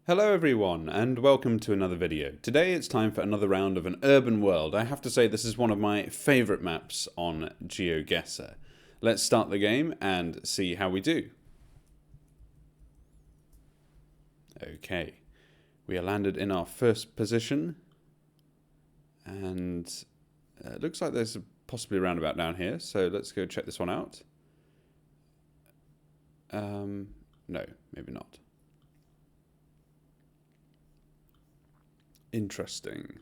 Hello everyone and welcome to another video. Today it's time for another round of an urban world. I have to say this is one of my favourite maps on GeoGuessr. Let's start the game and see how we do. Okay, we are landed in our first position and it looks like there's possibly a roundabout down here, so let's go check this one out. No, maybe not. Interesting.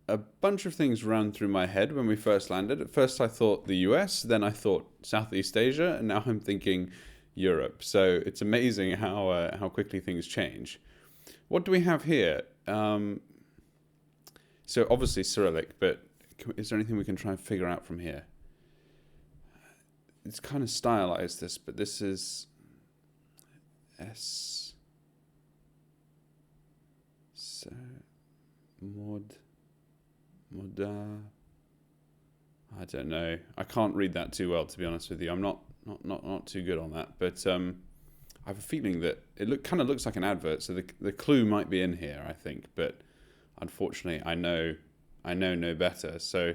A bunch of things ran through my head when we first landed. At first I thought the US, then I thought Southeast Asia, and now I'm thinking Europe. So it's amazing how quickly things change. What do we have here? So obviously Cyrillic, but is there anything we can try and figure out from here? It's kind of stylized this, but this is S. So, moda. I don't know. I can't read that too well, to be honest with you. I'm not too good on that. But I have a feeling that it kind of looks like an advert. So the clue might be in here, I think. But unfortunately, I know no better. So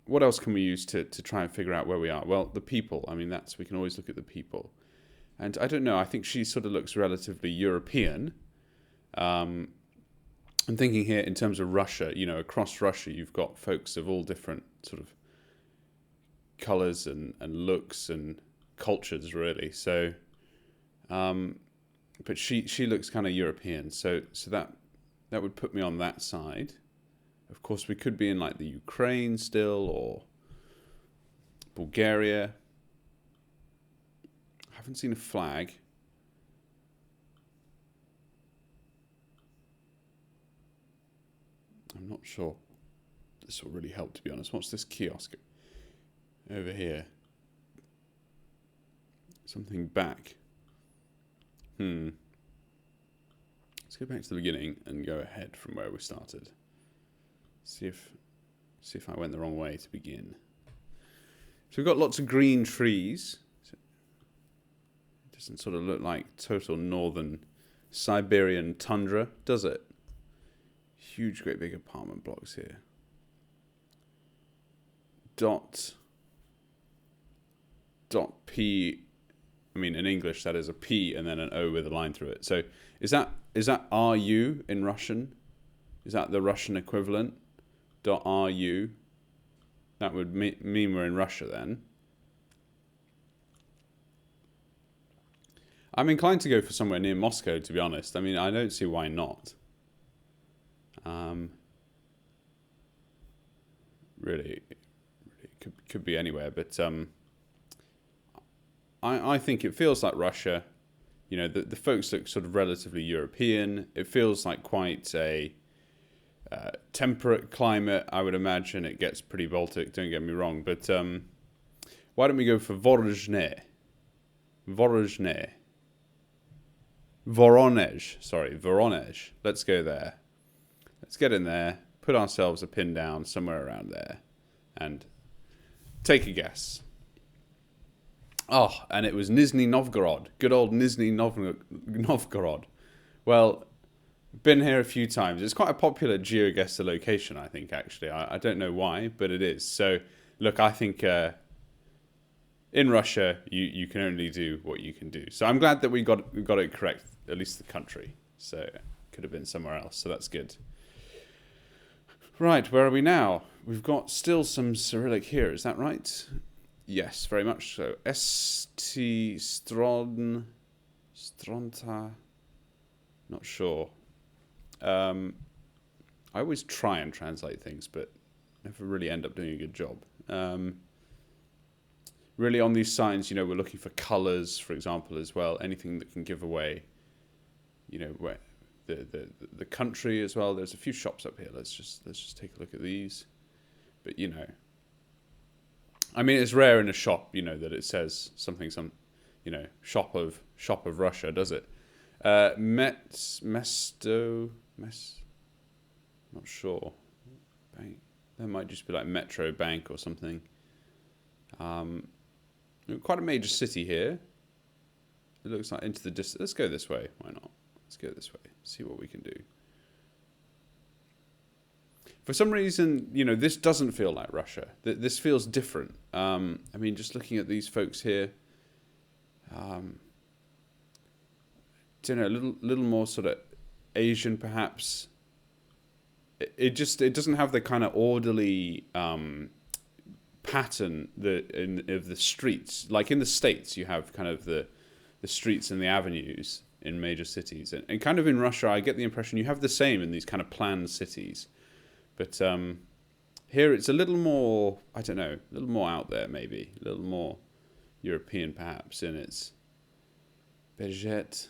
what else can we use to try and figure out where we are? Well, the people. I mean, we can always look at the people. And I don't know. I think she sort of looks relatively European. I'm thinking here in terms of Russia, across Russia you've got folks of all different sort of colours and looks and cultures really. So, but she looks kind of European. So that would put me on that side. Of course, we could be in like the Ukraine still or Bulgaria. I haven't seen a flag. I'm not sure this will really help, to be honest. What's this kiosk over here? Something back. Let's go back to the beginning and go ahead from where we started. See if I went the wrong way to begin. So we've got lots of green trees. It doesn't sort of look like total northern Siberian tundra, does it? Huge, great big apartment blocks here. Dot P. I mean, in English, that is a P and then an O with a line through it. So is that RU in Russian? Is that the Russian equivalent? .RU. That would mean we're in Russia then. I'm inclined to go for somewhere near Moscow, to be honest. I mean, I don't see why not. Really could be anywhere, but I think it feels like Russia. The folks look sort of relatively European. It feels like quite a temperate climate. I would imagine it gets pretty Baltic. Don't get me wrong, but why don't we go for Voronezh? Voronezh. Let's go there. Let's get in there, put ourselves a pin down somewhere around there, and take a guess. Oh, and it was Nizhny Novgorod. Good old Nizhny Novgorod. Well, been here a few times. It's quite a popular GeoGuessr location, I think, actually. I don't know why, but it is. So, look, I think in Russia, you can only do what you can do. So I'm glad that we got it correct, at least the country. So it could have been somewhere else, so that's good. Right, where are we now? We've got still some Cyrillic here, is that right? Yes, very much so. St. Stronta, not sure. I always try and translate things, but never really end up doing a good job. Really on these signs, we're looking for colours, for example, as well. Anything that can give away, where the country as well. There's a few shops up here. Let's just take a look at these. But I mean, it's rare in a shop, that it says something, shop of Russia, does it? Not sure. Bank. That might just be like Metro Bank or something. Quite a major city here. It looks like into the distance. Let's go this way. Why not? Let's go this way. See what we can do. For some reason, you know, this doesn't feel like Russia. This feels different. I mean, just looking at these folks here, don't know, a little more sort of Asian, perhaps. It doesn't have the kind of orderly pattern of the streets. Like in the States, you have kind of the streets and the avenues in major cities, and kind of in Russia, I get the impression you have the same in these kind of planned cities. But here it's a little more, I don't know, a little more out there maybe, a little more European perhaps in its budget.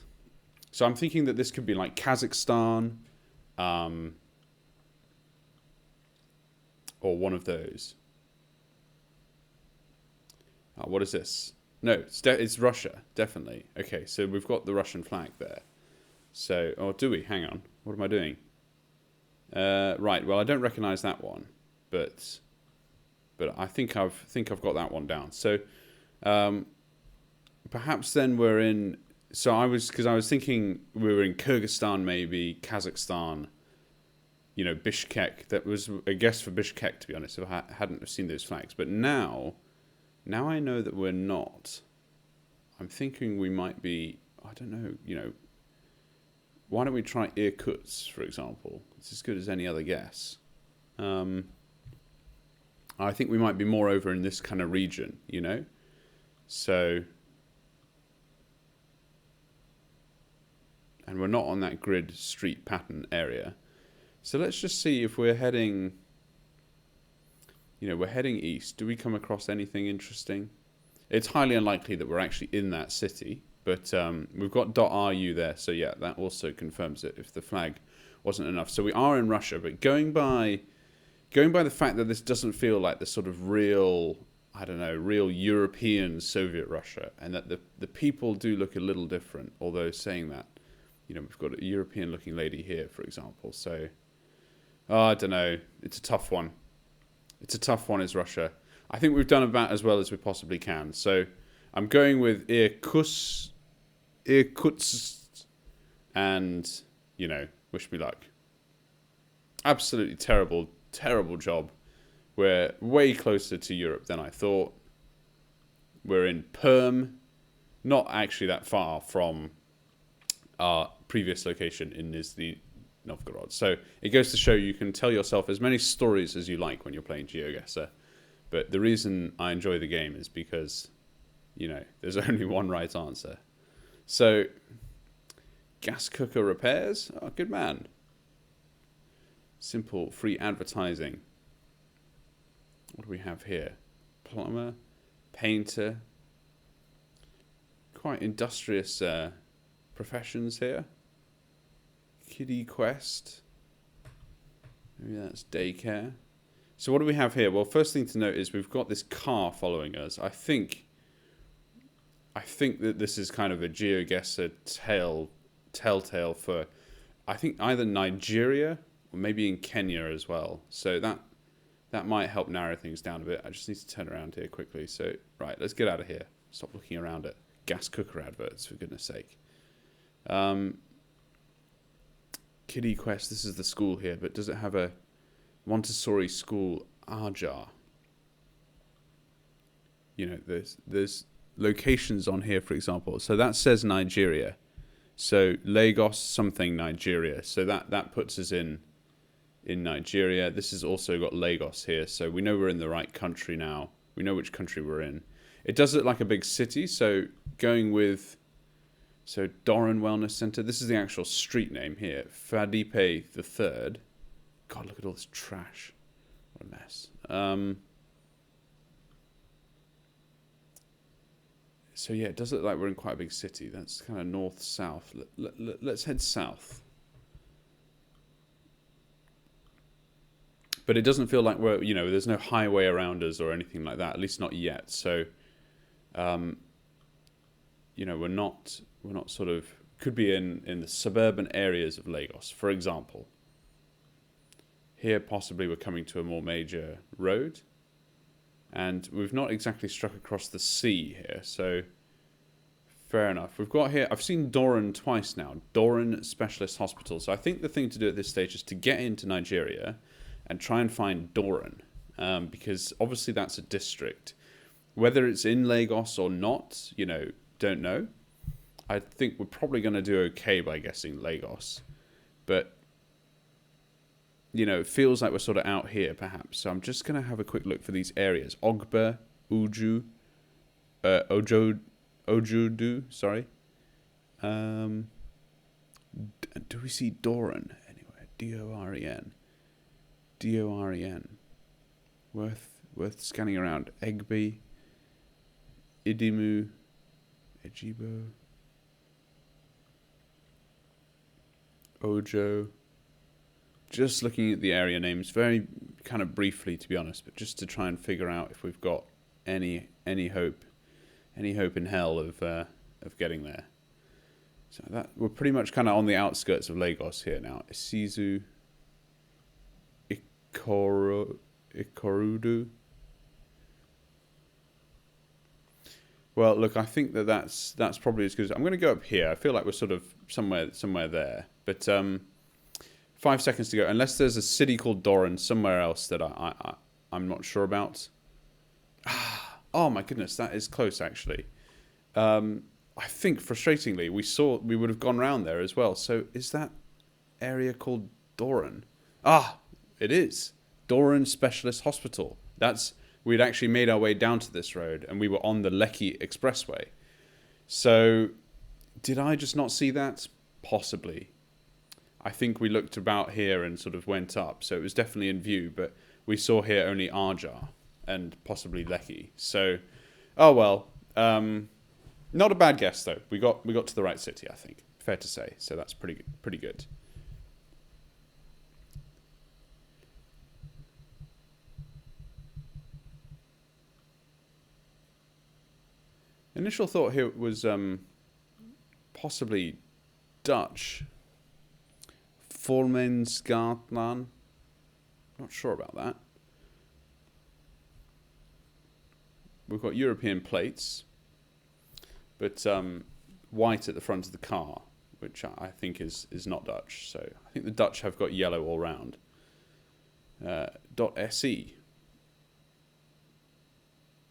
So I'm thinking that this could be like Kazakhstan, or one of those. What is this? No, it's Russia, definitely. Okay, so we've got the Russian flag there. So, or do we? Hang on. What am I doing? Right. Well, I don't recognise that one, but I think I've got that one down. So, perhaps then we're in. So I was thinking we were in Kyrgyzstan, maybe Kazakhstan. You know, Bishkek. That was a guess for Bishkek, to be honest. If I hadn't seen those flags, but now I know that we're not. I'm thinking we might be. I don't know. You know. Why don't we try Irkutsk, for example? It's as good as any other guess. I think we might be more over in this kind of region, you know? So, and we're not on that grid street pattern area. So let's just see if we're heading, you know, we're heading east. Do we come across anything interesting? It's highly unlikely that we're actually in that city. But we've got .ru there, so yeah, that also confirms it if the flag wasn't enough. So we are in Russia, but going by the fact that this doesn't feel like the sort of real, I don't know, real European Soviet Russia, and that the people do look a little different, although saying that, you know, we've got a European-looking lady here, for example. So, I don't know, it's a tough one. It's a tough one, is Russia. I think we've done about as well as we possibly can. So I'm going with Irkutsk, and, you know, wish me luck. Absolutely terrible job. We're way closer to Europe than I thought. We're in Perm, not actually that far from our previous location in Nizhny Novgorod. So it goes to show you can tell yourself as many stories as you like when you're playing GeoGuessr. But the reason I enjoy the game is because, you know, there's only one right answer. So, gas cooker repairs. Oh, good man. Simple free advertising. What do we have here? Plumber, painter. Quite industrious professions here. Kiddie quest. Maybe that's daycare. So what do we have here? Well, first thing to note is we've got this car following us. I think that this is kind of a GeoGuessr telltale for, I think, either Nigeria or maybe in Kenya as well. So that might help narrow things down a bit. I just need to turn around here quickly. So, right, let's get out of here. Stop looking around at gas cooker adverts, for goodness sake. Kiddie Quest, this is the school here, but does it have a Montessori school Ajar? You know, there's locations on here, for example. So that says Nigeria. So Lagos something Nigeria. So that puts us in Nigeria. This has also got Lagos here. So we know we're in the right country now. We know which country we're in. It does look like a big city. So going with, so Doran Wellness Center. This is the actual street name here. Fadipe III. God, look at all this trash. What a mess. So yeah, it does look like we're in quite a big city. That's kind of north-south. Let's head south. But it doesn't feel like we're, you know, there's no highway around us or anything like that, at least not yet. So, you know, we're not sort of, could be in the suburban areas of Lagos, for example. Here, possibly, we're coming to a more major road. And we've not exactly struck across the sea here, so fair enough. We've got here, I've seen Doran twice now, Doran Specialist Hospital. So I think the thing to do at this stage is to get into Nigeria and try and find Doran, because obviously that's a district. Whether it's in Lagos or not, you know, don't know. I think we're probably going to do okay by guessing Lagos. But, you know, it feels like we're sort of out here, perhaps. So I'm just going to have a quick look for these areas. Ogba, Uju, Ojudu, sorry. Do we see Doran anywhere? D-O-R-E-N. D-O-R-E-N. Worth scanning around. Egbe, Idimu, Ejibo, Ojo. Just looking at the area names very kind of briefly, to be honest, but just to try and figure out if we've got any hope in hell of getting there. So that we're pretty much kind of on the outskirts of Lagos here now. Isizu, Ikorodu. Well, look, I think that's probably as good as I'm going to go up here. I feel like we're sort of somewhere there, but 5 seconds to go. Unless there's a city called Doran somewhere else that I'm not sure about. Oh my goodness, that is close actually. I think frustratingly we would have gone round there as well. So is that area called Doran? It is. Doran Specialist Hospital. We'd actually made our way down to this road and we were on the Lekki Expressway. So did I just not see that? Possibly. I think we looked about here and sort of went up. So it was definitely in view, but we saw here only Arjar and possibly Lekki. So, oh well. Not a bad guess though. We got to the right city, I think. Fair to say. So that's pretty good. Initial thought here was possibly Dutch. Volmensgaatlaan. Not sure about that. We've got European plates, but white at the front of the car, which I think is not Dutch. So I think the Dutch have got yellow all round. .se.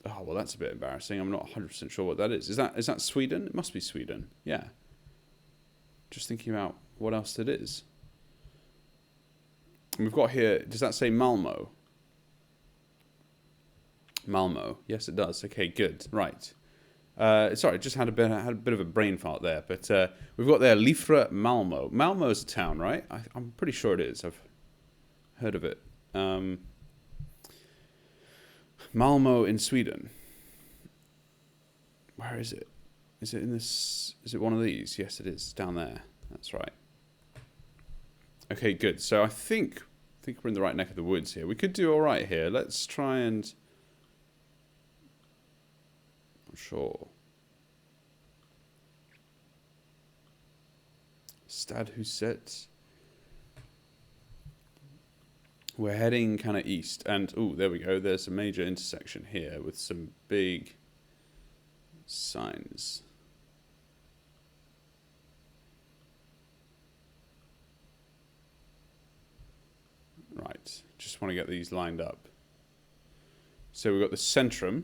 Oh, well, that's a bit embarrassing. I'm not 100% sure what that is. Is that Sweden? It must be Sweden. Yeah. Just thinking about what else it is. And we've got here, does that say Malmo? Malmo. Yes, it does. Okay, good. Right. Sorry, just had a bit of a brain fart there. But we've got there Lifra Malmo. Malmo is a town, right? I'm pretty sure it is. I've heard of it. Malmo in Sweden. Where is it? Is it in this? Is it one of these? Yes, it is. It's down there. That's right. Okay, good. So I think we're in the right neck of the woods here. We could do all right here. Let's try and. I'm sure. Stad Huset. We're heading kind of east, and oh, there we go. There's a major intersection here with some big signs. Right, just want to get these lined up. So we've got the Centrum,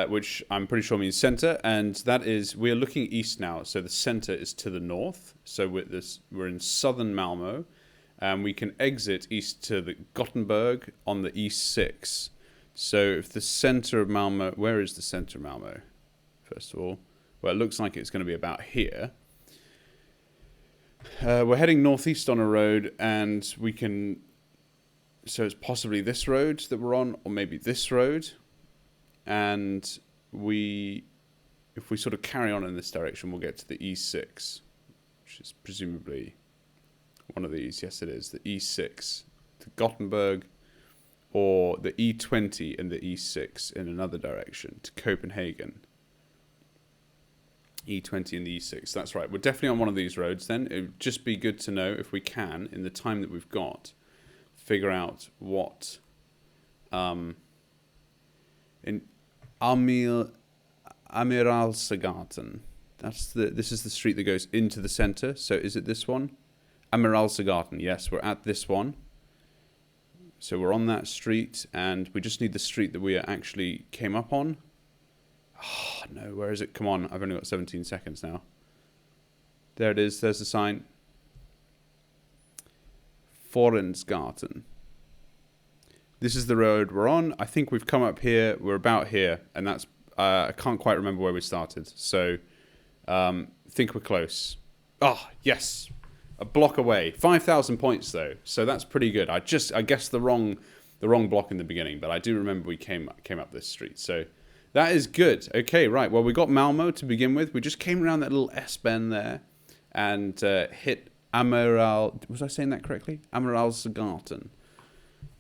which I'm pretty sure means center, and that is, we're looking east now. So the center is to the north. So we're in southern Malmo. And we can exit east to the Gothenburg on the E6. So if the center of Malmo, where is the center of Malmo? First of all, well, it looks like it's going to be about here. We're heading northeast on a road, and we can. So it's possibly this road that we're on, or maybe this road. And if we sort of carry on in this direction, we'll get to the E6, which is presumably one of these. Yes, it is. The E6 to Gothenburg, or the E20 and the E6 in another direction to Copenhagen. E20 and the E6. That's right. We're definitely on one of these roads then. It would just be good to know if we can, in the time that we've got, figure out what In Amiralsgarten. This is the street that goes into the center. So is it this one? Amiralsgarten. Yes, we're at this one. So we're on that street, and we just need the street that we actually came up on. Oh, no, where is it? Come on, I've only got 17 seconds now. There it is. There's the sign. Forensgarten. This is the road we're on. I think we've come up here. We're about here, and that's I can't quite remember where we started. So think we're close. Oh, yes. A block away. 5,000 points, though. So that's pretty good. I guessed the wrong block in the beginning, but I do remember we came up this street. So that is good. Okay, right. Well, we got Malmo to begin with. We just came around that little S-bend there and hit Amiral... Was I saying that correctly? Amiralsgarten.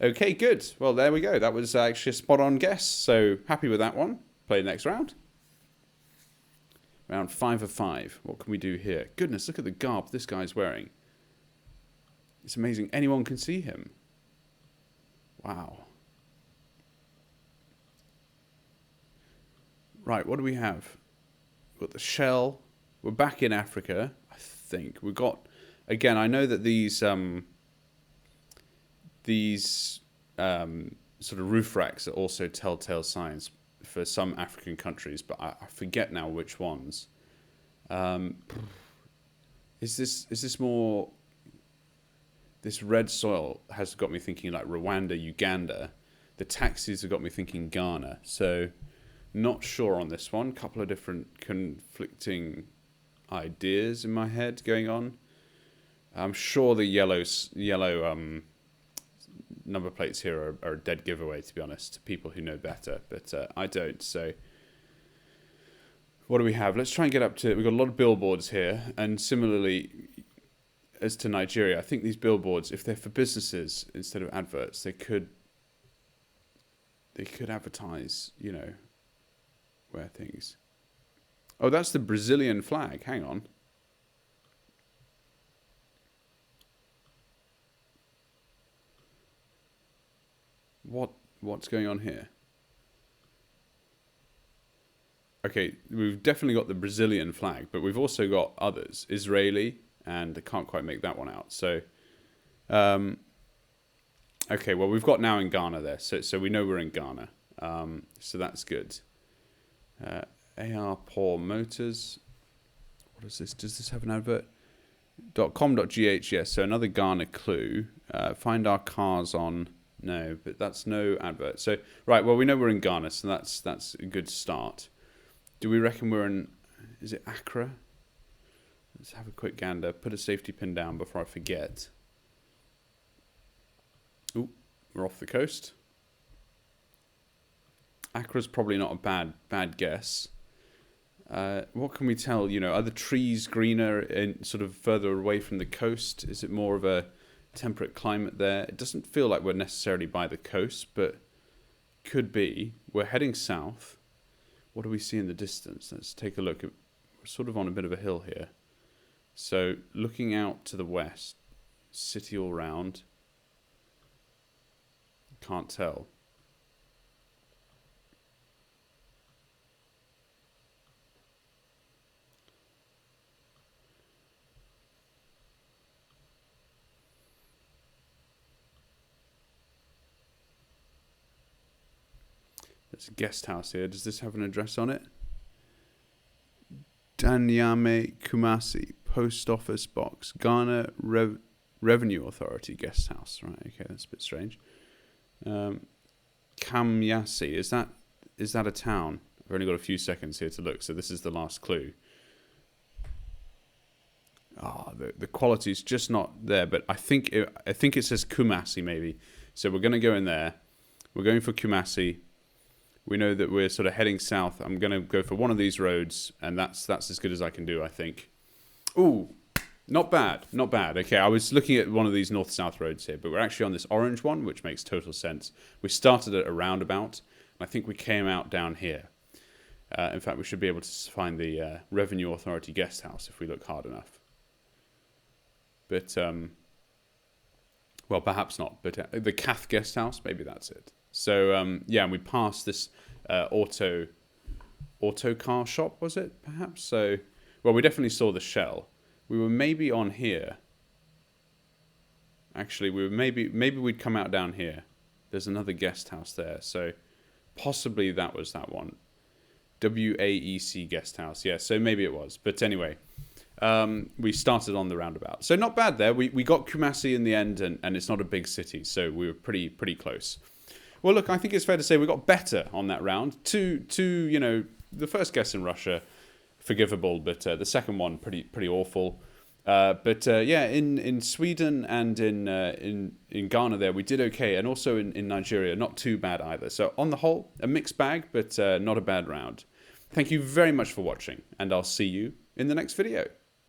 Okay, good. Well, there we go. That was actually a spot-on guess. So happy with that one. Play the next round. Round 5 of 5. What can we do here? Goodness, look at the garb this guy's wearing. It's amazing. Anyone can see him. Wow. Right, what do we have? We've got the shell. We're back in Africa, I think. We've got... Again, I know that these sort of roof racks are also telltale signs for some African countries, but I forget now which ones. Is this more... This red soil has got me thinking like Rwanda, Uganda. The taxis have got me thinking Ghana. So, not sure on this one. Couple of different conflicting ideas in my head going on. I'm sure the yellow number plates here are a dead giveaway, to be honest, to people who know better, but I don't. So what do we have? Let's try and get up to... We've got a lot of billboards here, and similarly as to Nigeria, I think these billboards, if they're for businesses instead of adverts, they could advertise, you know, where things... Oh, that's the Brazilian flag. Hang on. What's going on here? Okay, we've definitely got the Brazilian flag, but we've also got others. Israeli, and I can't quite make that one out. So, okay, well, we've got now in Ghana there, so we know we're in Ghana. So that's good. AR Poor Motors. What is this? Does this have an advert? .com.gh, yes, so another Ghana clue. Find our cars on... No, but that's no advert. So, right, well, we know we're in Ghana, so that's a good start. Do we reckon we're in... Is it Accra? Let's have a quick gander. Put a safety pin down before I forget. Ooh, we're off the coast. Accra's probably not a bad guess. What can we tell? You know, are the trees greener in sort of further away from the coast? Is it more of a temperate climate there? It doesn't feel like we're necessarily by the coast, but could be. We're heading south. What do we see in the distance? Let's take a look. We're sort of on a bit of a hill here. So looking out to the west, city all round. Can't tell. There's a guest house here. Does this have an address on it? Danyame Kumasi, Post Office Box, Ghana Revenue Authority Guest House. Right, okay, that's a bit strange. Kamyasi, is that a town? I've only got a few seconds here to look, so this is the last clue. The quality's just not there, but I think it says Kumasi maybe. So we're going to go in there. We're going for Kumasi. We know that we're sort of heading south. I'm going to go for one of these roads, and that's as good as I can do, I think. Ooh, not bad, not bad. Okay, I was looking at one of these north-south roads here, but we're actually on this orange one, which makes total sense. We started at a roundabout, and I think we came out down here. In fact, we should be able to find the Revenue Authority Guest House if we look hard enough. But, well, perhaps not. But the Cath Guest House, maybe that's it. So yeah, and we passed this auto car shop, was it perhaps? So well, we definitely saw the Shell. We were maybe on here. Actually, we were maybe we'd come out down here. There's another guest house there, so possibly that was that one. WAEC guest house. Yeah, so maybe it was. But anyway, we started on the roundabout. So not bad there. We got Kumasi in the end, and it's not a big city, so we were pretty close. Well, look, I think it's fair to say we got better on that round. Two, you know, the first guess in Russia, forgivable, but the second one pretty awful. But yeah, in Sweden and in Ghana there, we did okay, and also in Nigeria, not too bad either. So on the whole, a mixed bag, but not a bad round. Thank you very much for watching, and I'll see you in the next video.